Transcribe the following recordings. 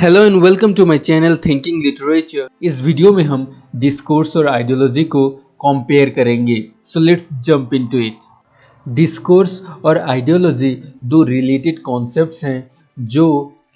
Hello and welcome to my channel thinking literature. इस video में हम डिस्कोर्स और आइडियोलॉजी को कंपेयर करेंगे। So let's jump into it. Discourse और आइडियोलॉजी दो रिलेटेड कॉन्सेप्ट्स हैं जो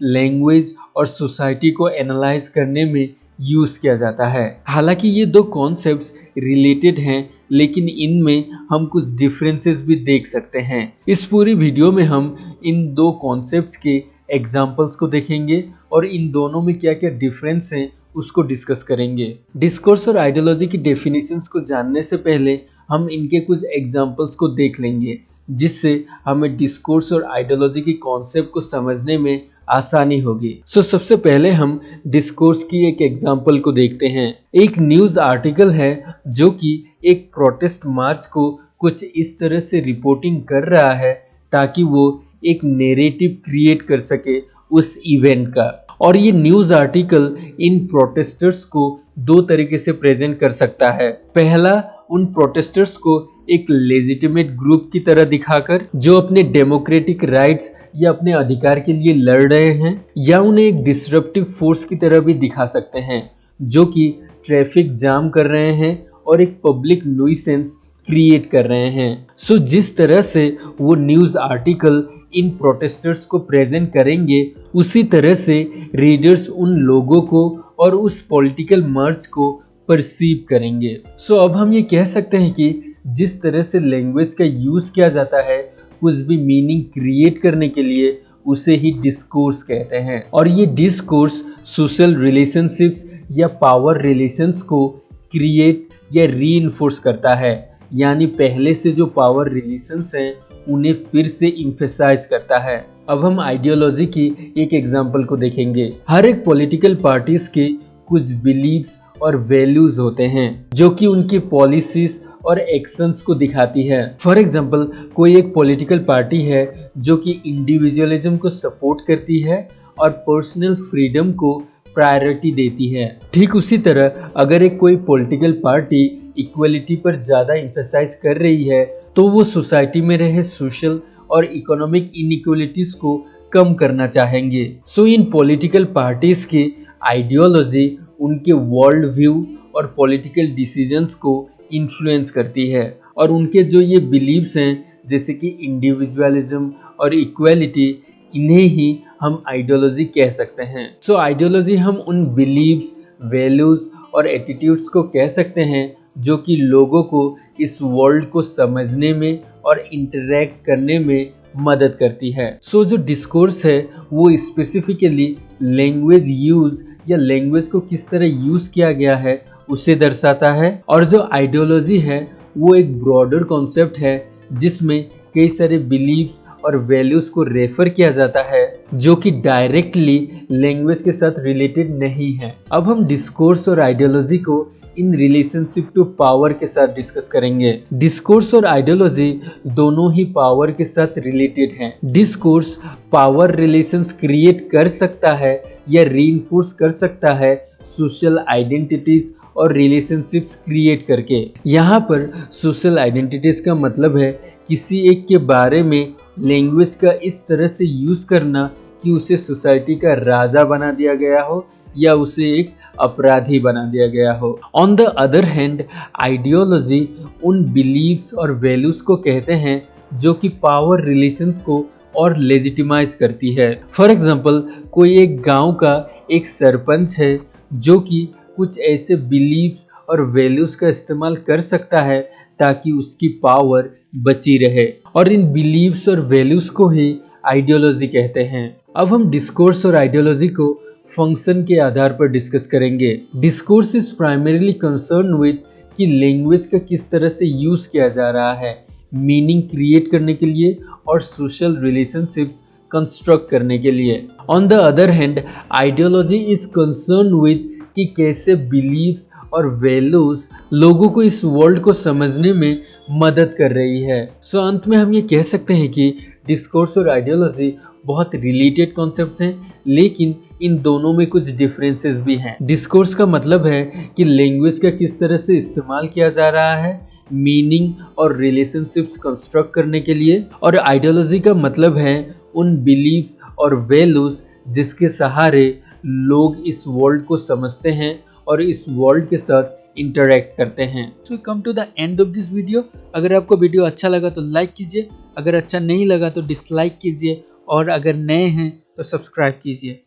लैंग्वेज और सोसाइटी को एनालाइज करने में यूज किया जाता है। हालांकि ये दो कॉन्सेप्ट्स रिलेटेड हैं, लेकिन इनमें हम कुछ डिफरेंसेस भी देख सकते हैं। इस पूरी वीडियो में हम इन दो कॉन्सेप्ट्स के एग्जाम्पल्स को देखेंगे और इन दोनों में क्या क्या डिफरेंस हैं उसको डिस्कस करेंगे। डिस्कोर्स और आइडियोलॉजी की डेफिनेशंस को जानने से पहले हम इनके कुछ एग्जाम्पल्स को देख लेंगे, जिससे हमें डिस्कोर्स और आइडियोलॉजी की कॉन्सेप्ट को समझने में आसानी होगी। सबसे पहले हम डिस्कोर्स की एक एग्जाम्पल को देखते हैं। एक न्यूज आर्टिकल है जो कि एक प्रोटेस्ट मार्च को कुछ इस तरह से रिपोर्टिंग कर रहा है ताकि वो एक नैरेटिव क्रिएट कर सके उस इवेंट का। और ये न्यूज आर्टिकल इन प्रोटेस्टर्स को दो तरीके से प्रेजेंट कर सकता है। पहला, उन प्रोटेस्टर्स को एक लेजिटिमेट ग्रुप की तरह दिखाकर जो अपने डेमोक्रेटिक राइट्स या अपने अधिकार के लिए लड़ रहे हैं, या उन्हें एक डिसरप्टिव फोर्स की तरह भी दिखा सकते हैं जो कि ट्रैफिक जाम कर रहे हैं और एक पब्लिक न्यूइसेंस क्रिएट कर रहे हैं। जिस तरह से वो न्यूज आर्टिकल इन प्रोटेस्टर्स को प्रेजेंट करेंगे, उसी तरह से रीडर्स उन लोगों को और उस पॉलिटिकल मार्च को परसीव करेंगे। अब हम ये कह सकते हैं कि जिस तरह से लैंग्वेज का यूज किया जाता है कुछ भी मीनिंग क्रिएट करने के लिए, उसे ही डिस्कोर्स कहते हैं। और ये डिस्कोर्स सोशल रिलेशनशिप्स या पावर रिलेशंस को क्रिएट या रीइंफोर्स करता है, यानी पहले से जो पावर रिलेशंस हैं उन्हें फिर से इम्फेसाइज करता है। अब हम आइडियोलॉजी की एक एग्जांपल को देखेंगे। हर एक पॉलिटिकल पार्टीज के कुछ बिलीव्स और वैल्यूज होते हैं जो कि उनकी पॉलिसीज और एक्शंस को दिखाती है। फॉर एग्जांपल, कोई एक पॉलिटिकल पार्टी है जो कि इंडिविजुअलिज्म को सपोर्ट करती है और पर्सनल फ्रीडम को प्रायोरिटी देती है। ठीक उसी तरह अगर एक कोई पॉलिटिकल पार्टी इक्वलिटी पर ज्यादा इम्फेसाइज कर रही है तो वो सोसाइटी में रहे सोशल और इकोनॉमिक इनइक्वलिटीज को कम करना चाहेंगे। इन पॉलिटिकल पार्टीज की आइडियोलॉजी उनके वर्ल्ड व्यू और पॉलिटिकल डिसीजंस को इन्फ्लुएंस करती है, और उनके जो ये बिलीव्स हैं जैसे कि इंडिविजुअलिज्म और इक्वलिटी, इन्हें ही हम आइडियोलॉजी कह सकते हैं। आइडियोलॉजी हम उन बिलीव्स, वैल्यूज और एटीट्यूड्स को कह सकते हैं जो कि लोगों को इस वर्ल्ड को समझने में और इंटरैक्ट करने में मदद करती है। जो डिस्कोर्स है वो स्पेसिफिकली लैंग्वेज यूज या लैंग्वेज को किस तरह यूज किया गया है उसे दर्शाता है, और जो आइडियोलॉजी है वो एक ब्रॉडर कॉन्सेप्ट है जिसमें कई सारे बिलीव्स और वैल्यूज को रेफर किया जाता है जो कि डायरेक्टली लैंग्वेज के साथ रिलेटेड नहीं है। अब हम डिस्कोर्स और आइडियोलॉजी को इन रिलेशनशिप टू पावर के साथ डिस्कस करेंगे। डिस्कोर्स और आइडियोलॉजी दोनों ही पावर के साथ रिलेटेड हैं। डिस्कोर्स पावर रिलेशंस क्रिएट कर सकता है या रीइंफोर्स कर सकता है सोशल आइडेंटिटीज और रिलेशनशिप्स क्रिएट करके। यहाँ पर सोशल आइडेंटिटीज का मतलब है किसी एक के बारे में लैंग्वेज का इस तरह से यूज करना कि उसे सोसाइटी का राजा बना दिया गया हो या उसे एक अपराधी बना दिया गया हो। On the other hand, ideology उन बिलीव्स और वैल्यूज को कहते हैं जो कि पावर रिलेशंस को और लेजिटिमाइज करती है। फॉर एग्जांपल, कोई एक गांव का एक सरपंच है जो कि कुछ ऐसे बिलीव्स और वैल्यूज का इस्तेमाल कर सकता है ताकि उसकी पावर बची रहे, और इन बिलीव्स और वैल्यूज को ही आइडियोलॉजी कहते हैं। अब हम डिस्कोर्स और आइडियोलॉजी को फंक्शन के आधार पर डिस्कस करेंगे। Discourse is primarily concern with कि लैंग्वेज का किस तरह से यूज किया जा रहा है मीनिंग क्रिएट करने के लिए और सोशल रिलेशनशिप्स कंस्ट्रक्ट करने के लिए। On the other hand, ideology is concern with कि कैसे बिलीव्स और वैल्यूज लोगों को इस वर्ल्ड को समझने में मदद कर रही है। अंत में हम ये कह सकते हैं कि डिस्कोर्स और आइडियोलॉजी बहुत रिलेटेड कॉन्सेप्ट्स हैं, लेकिन इन दोनों में कुछ डिफरेंसेस भी हैं। डिस्कोर्स का मतलब है कि लैंग्वेज का किस तरह से इस्तेमाल किया जा रहा है मीनिंग और रिलेशनशिप्स कंस्ट्रक्ट करने के लिए, और आइडियोलॉजी का मतलब है उन बिलीव्स और वैल्यूज जिसके सहारे लोग इस वर्ल्ड को समझते हैं और इस वर्ल्ड के साथ इंटरेक्ट करते हैं। So come to the end of this video. अगर आपको वीडियो अच्छा लगा तो लाइक कीजिए, अगर अच्छा नहीं लगा तो डिसलाइक कीजिए और अगर नए हैं तो सब्सक्राइब कीजिए।